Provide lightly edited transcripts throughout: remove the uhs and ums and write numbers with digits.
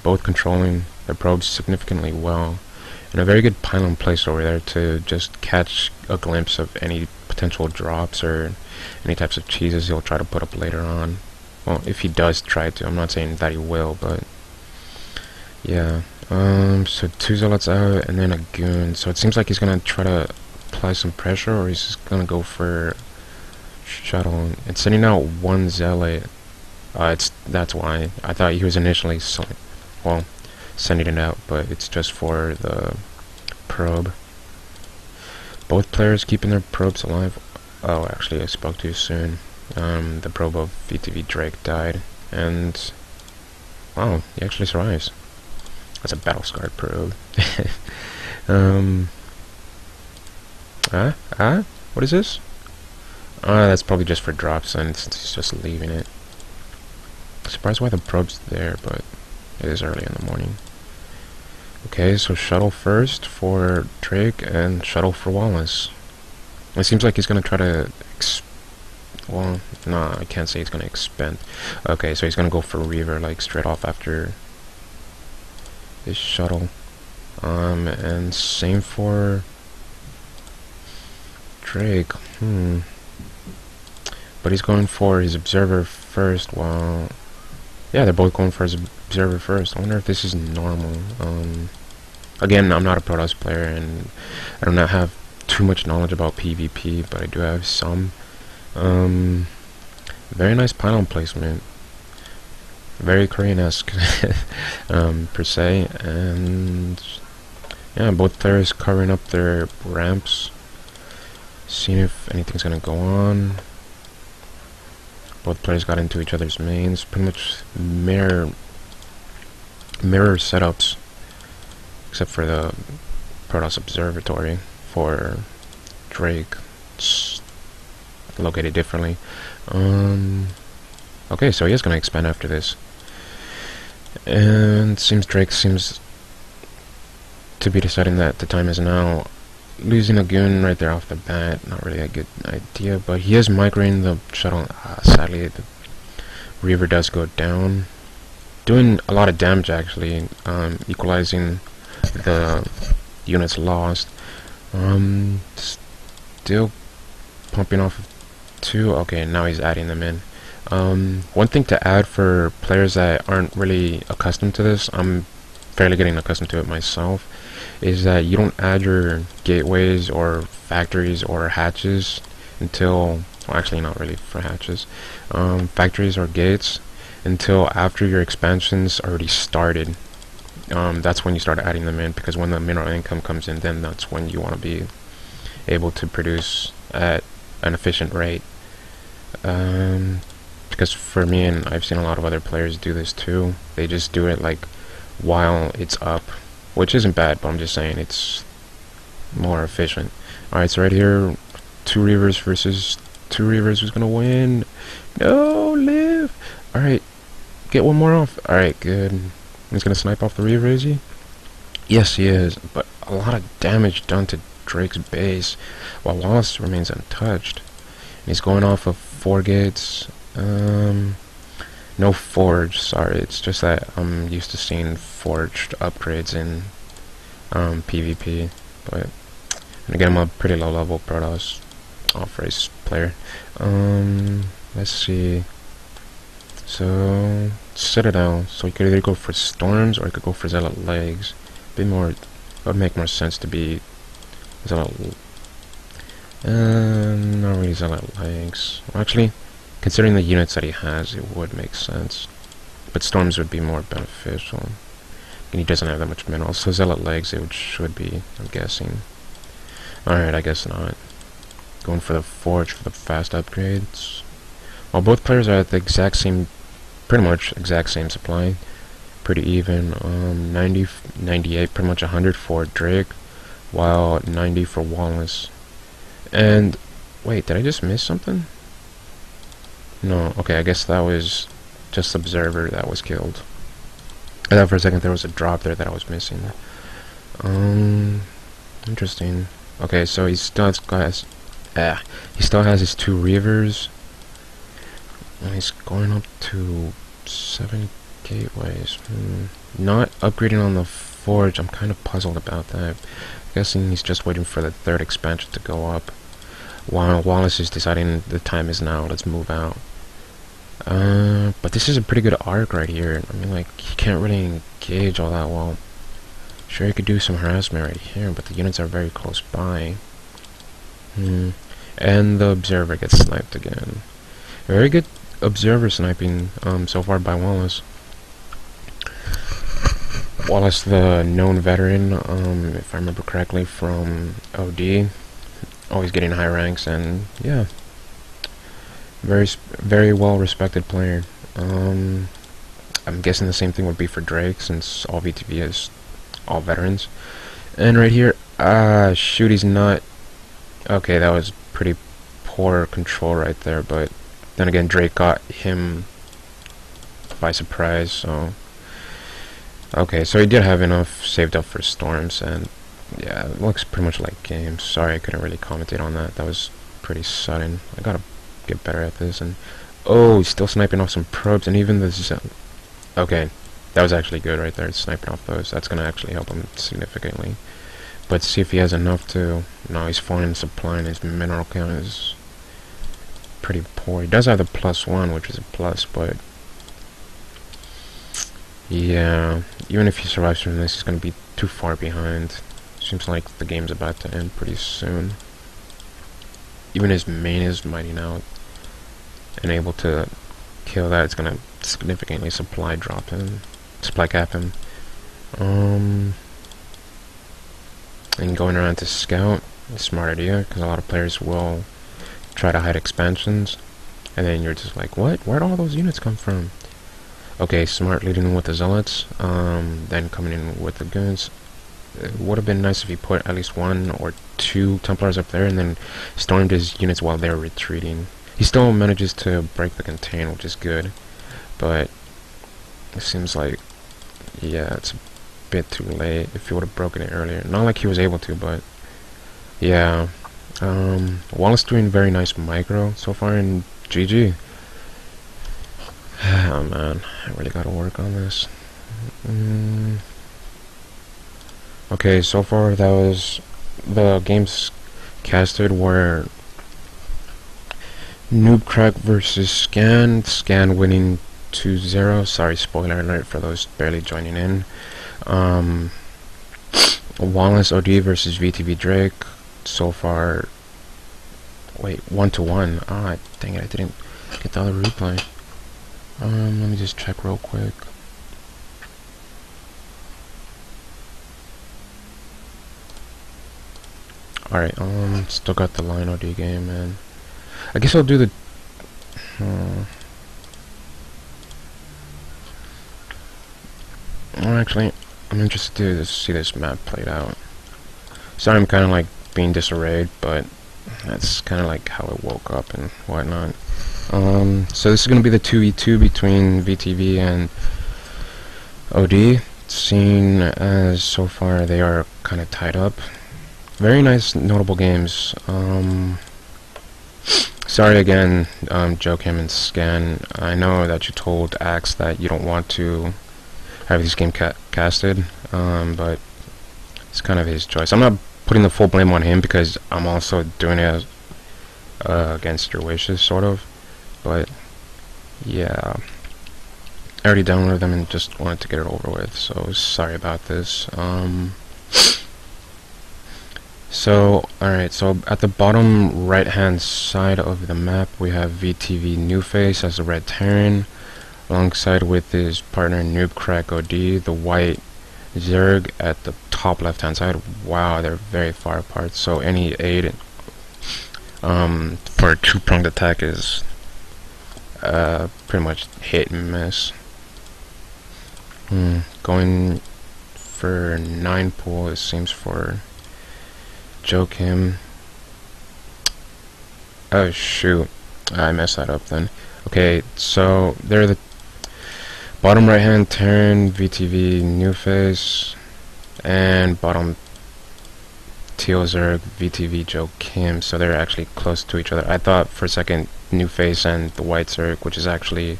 both controlling their probes significantly well, and a very good pylon place over there to just catch a glimpse of any potential drops or any types of cheeses he'll try to put up later on. Well, if he does try to, I'm not saying that he will, but yeah. So 2 zealots out and then a goon. So it seems like he's gonna try to apply some pressure, or he's just gonna go for shuttle. It's sending out 1 zealot. That's why I thought he was initially sending it out, but it's just for the probe. Both players keeping their probes alive. Oh, actually, I spoke too soon. The probe of VTV Drake died, and wow, he actually survives. That's a battle scarred probe. What is this? That's probably just for drops, and it's just leaving it. Surprised why the probe's there, but it is early in the morning. Okay, so shuttle first for Drake and shuttle for Wallace. It seems like he's gonna try to well, no, I can't say he's gonna expend. Okay, so he's gonna go for Reaver, like, straight off after his shuttle. And same for Drake. But he's going for his observer first, while... Yeah, they're both going for his observer first. I wonder if this is normal. Again, I'm not a Protoss player, and I do not have too much knowledge about PvP, but I do have some. Very nice pylon placement. Very Korean-esque, per se. And yeah, both players covering up their ramps, seeing if anything's gonna go on. Both players got into each other's mains. Pretty much mirror setups, except for the Protoss Observatory for Drake. It's located differently. Okay, so he is gonna expand after this, and Drake seems to be deciding that the time is now. Losing a goon right there off the bat, not really a good idea, but he is migrating the shuttle. Sadly, the Reaver does go down, doing a lot of damage actually, equalizing the units lost. Still pumping off of 2. Okay, now he's adding them in. One thing to add for players that aren't really accustomed to this, I'm fairly getting accustomed to it myself, is that you don't add your gateways or factories or hatches until, well, actually not really for hatches, factories or gates, until after your expansion's already started. That's when you start adding them in, because when the mineral income comes in, then that's when you want to be able to produce at an efficient rate. Because for me, and I've seen a lot of other players do this too, they just do it like while it's up, which isn't bad, but I'm just saying it's more efficient. Alright, so right here, 2 Reavers versus 2 Reavers. Who's gonna win? No, live! Alright, get one more off. Alright, good. He's gonna snipe off the Reaver, is he? Yes, he is, but a lot of damage done to Drake's base, while Wallace remains untouched. He's going off of 4 gates. No forge, sorry, it's just that I'm used to seeing forged upgrades in PvP, but and again, I'm a pretty low level Protoss off-race player. Let's see. So Citadel, so you could either go for Storms or you could go for Zealot Legs. It would make more sense to be Zealot. Not really Zealot Legs. Well, actually, considering the units that he has, it would make sense. But Storms would be more beneficial. And he doesn't have that much minerals, so Zealot Legs it should be, I'm guessing. Alright, I guess not. Going for the Forge for the fast upgrades. While both players are at the exact same, pretty much exact same supply. Pretty even. 90, 98, pretty much 100 for Drake, while 90 for Wallace. And, wait, did I just miss something? No, okay, I guess that was just Observer that was killed. I thought for a second there was a drop there that I was missing. Interesting. Okay, so he still has his 2 Reavers. And he's going up to 7 gateways. Not upgrading on the forge. I'm kind of puzzled about that. Guessing he's just waiting for the third expansion to go up, while Wallace is deciding the time is now. Let's move out. But this is a pretty good arc right here. I mean, like, he can't really engage all that well. Sure, he could do some harassment right here, but the units are very close by. And the observer gets sniped again. Very good observer sniping so far by Wallace. Wallace, the known veteran, if I remember correctly, from OD, always getting high ranks, and yeah, very well respected player. I'm guessing the same thing would be for Drake, since all VTV is all veterans. And right here, shoot, he's not. Okay, that was pretty poor control right there, but then again, Drake got him by surprise, so. Okay, so he did have enough saved up for storms, and yeah, it looks pretty much like games. Sorry, I couldn't really commentate on that. That was pretty sudden. I gotta get better at this. And oh, he's still sniping off some probes, and even the okay, that was actually good right there. Sniping off those. That's gonna actually help him significantly. But see if he has enough to. No, he's falling in supply, and his mineral count is pretty poor. He does have the +1, which is a plus, but. Yeah, even if he survives from this, he's going to be too far behind. Seems like the game's about to end pretty soon. Even his main is mighty now, and able to kill that. It's going to significantly supply cap him. And going around to scout, a smart idea, because a lot of players will try to hide expansions, and then you're just like, what? Where'd all those units come from? Okay, smart leading in with the zealots, then coming in with the goons. It would have been nice if he put at least 1 or 2 Templars up there and then stormed his units while they're retreating. He still manages to break the contain, which is good, but it seems like, yeah, it's a bit too late. If he would have broken it earlier. Not like he was able to, but yeah. Wallace doing very nice micro so far in GG. Oh man, I really gotta work on this. Okay, so far that was the games casted were Noobcrack versus Scan. Scan winning 2-0. Sorry, spoiler alert for those barely joining in. Wallace OD versus VTV Drake. So far, wait, 1-1. Ah, dang it, I didn't get the other replay. Let me just check real quick. Alright, still got the line OD game, man. I guess I'll do the... Well, actually, I'm interested to see this map played out. Sorry I'm kind of like being disarrayed, but that's kind of like how I woke up and whatnot. So this is going to be the 2v2 between VTV and OD, seeing as so far they are kind of tied up. Very nice, notable games. Sorry again, Jokim and Scan. I know that you told Axe that you don't want to have this game casted, but it's kind of his choice. I'm not putting the full blame on him because I'm also doing it against your wishes, sort of. But yeah, I already downloaded them and just wanted to get it over with, so sorry about this. So alright, so at the bottom right hand side of the map we have VTV Newface as the red Terran, alongside with his partner Noobcrack OD, the white Zerg at the top left hand side. Wow, they're very far apart, so any aid for a two-pronged attack is pretty much hit and miss. Going for 9 pool, it seems, for Jokim. Oh shoot, I messed that up then. Okay, so they're the bottom right hand Terran, VTV Newface, and bottom teal Zerg, VTV Jokim. So they're actually close to each other. I thought for a second Newface and the white Zerg, which is actually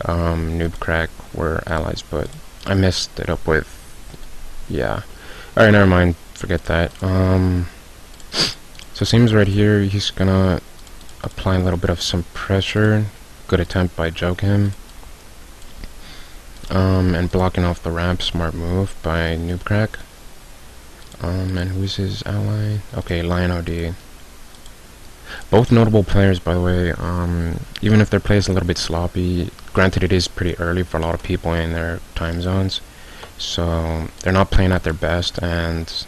Noob Crack were allies, but I messed it up with, yeah. Alright, never mind, forget that. So it seems right here he's gonna apply a little bit of some pressure. Good attempt by Jokim. And blocking off the ramp, smart move by Noob Crack. And who's his ally? Okay, Lion OD. Both notable players, by the way. Even if their play is a little bit sloppy, granted it is pretty early for a lot of people in their time zones, so they're not playing at their best, and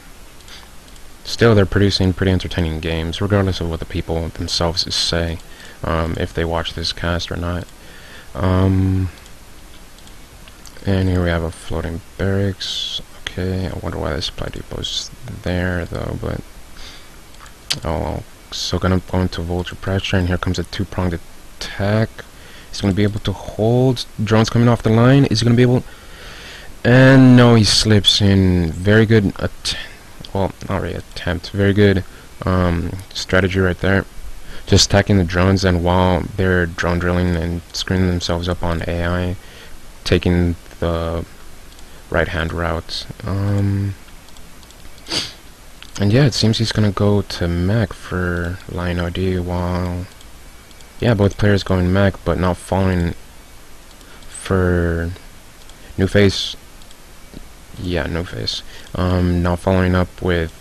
still they're producing pretty entertaining games, regardless of what the people themselves say, if they watch this cast or not. And here we have a floating barracks. Okay, I wonder why the supply depot's there though, but oh well. So gonna go into vulture pressure, and here comes a two-pronged attack. He's gonna be able to hold. Drone's coming off the line. Is he gonna be able? And no, he slips in. Very good. Well, not really attempt. Very good strategy right there. Just attacking the drones, and while they're drone drilling and screwing themselves up on AI, taking the right-hand route. And yeah, it seems he's gonna go to mech for Lion OD, while yeah, both players going mech, but not falling for New Face. Yeah, New Face. Not following up with,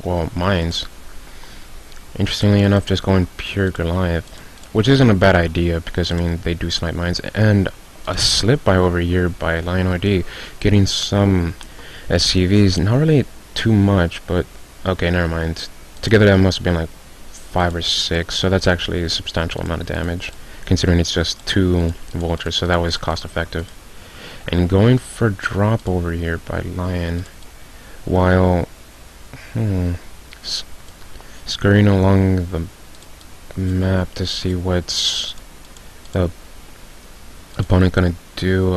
well, mines. Interestingly enough, just going pure Goliath, which isn't a bad idea because I mean they do snipe mines, and a slip by over here by Lion OD, getting some SCVs. Not really too much, but okay, never mind. Together that must have been like 5 or 6, so that's actually a substantial amount of damage, considering it's just 2 vultures, so that was cost effective. And going for drop over here by Lion, while scurrying along the map to see what's the opponent gonna do.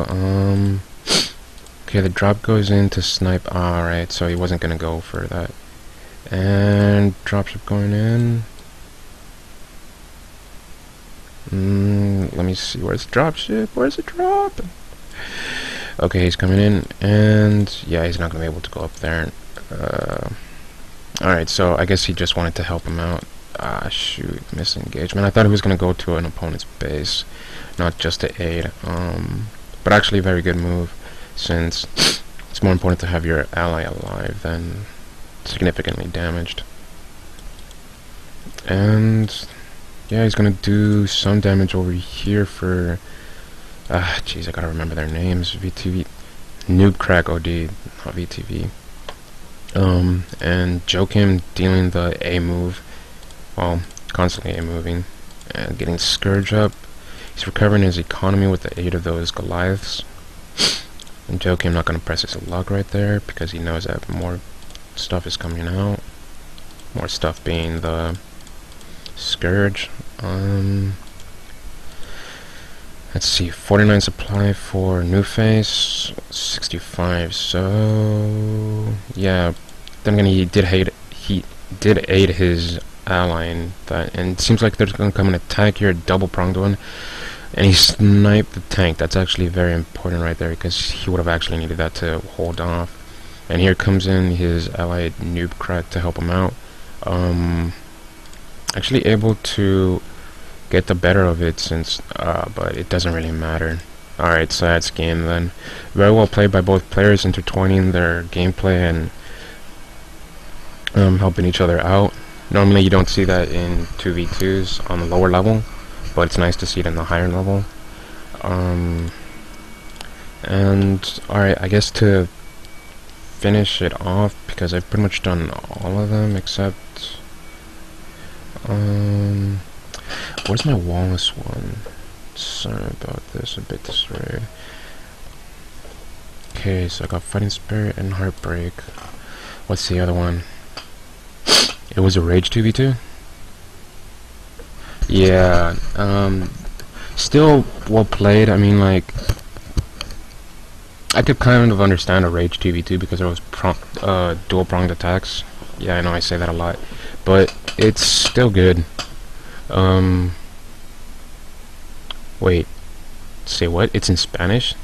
Okay, the drop goes in to snipe. Alright, so he wasn't gonna go for that. And dropship going in. Let me see, where's the dropship? Where's the drop? Okay, he's coming in, and yeah, he's not gonna be able to go up there. Alright, so I guess he just wanted to help him out. Ah, shoot, misengagement. I thought he was gonna go to an opponent's base, not just to aid. But actually a very good move, since it's more important to have your ally alive than significantly damaged. And yeah, he's gonna do some damage over here for jeez, I gotta remember their names. VTV, Noob Crack OD, not VTV. And Jokim dealing the A move, well, constantly A moving, and getting Scourge up. He's recovering his economy with the aid of those Goliaths. And Jokim not gonna press his luck right there because he knows that more stuff is coming out. More stuff being the Scourge. Let's see, 49 supply for New Face, 65. So yeah, then again, he did aid his ally in that, and it seems like there's gonna come an attack here, a double pronged one, and he sniped the tank. That's actually very important right there because he would have actually needed that to hold off. And here comes in his ally Noob Crack to help him out. Actually able to get the better of it, since but it doesn't really matter. Alright, so that's game then. Very well played by both players, intertwining their gameplay and helping each other out. Normally you don't see that in 2v2s on the lower level, but it's nice to see it in the higher level. And alright, I guess to finish it off, because I've pretty much done all of them except where's my Wallace one? Sorry about this, a bit disarrayed. Okay, so I got Fighting Spirit and Heartbreak. What's the other one? It was a Rage 2v2? Yeah, still well played. I mean, like, I could kind of understand a Rage 2v2 because there was dual pronged attacks. Yeah, I know I say that a lot, but it's still good. Wait, Say what? It's in Spanish?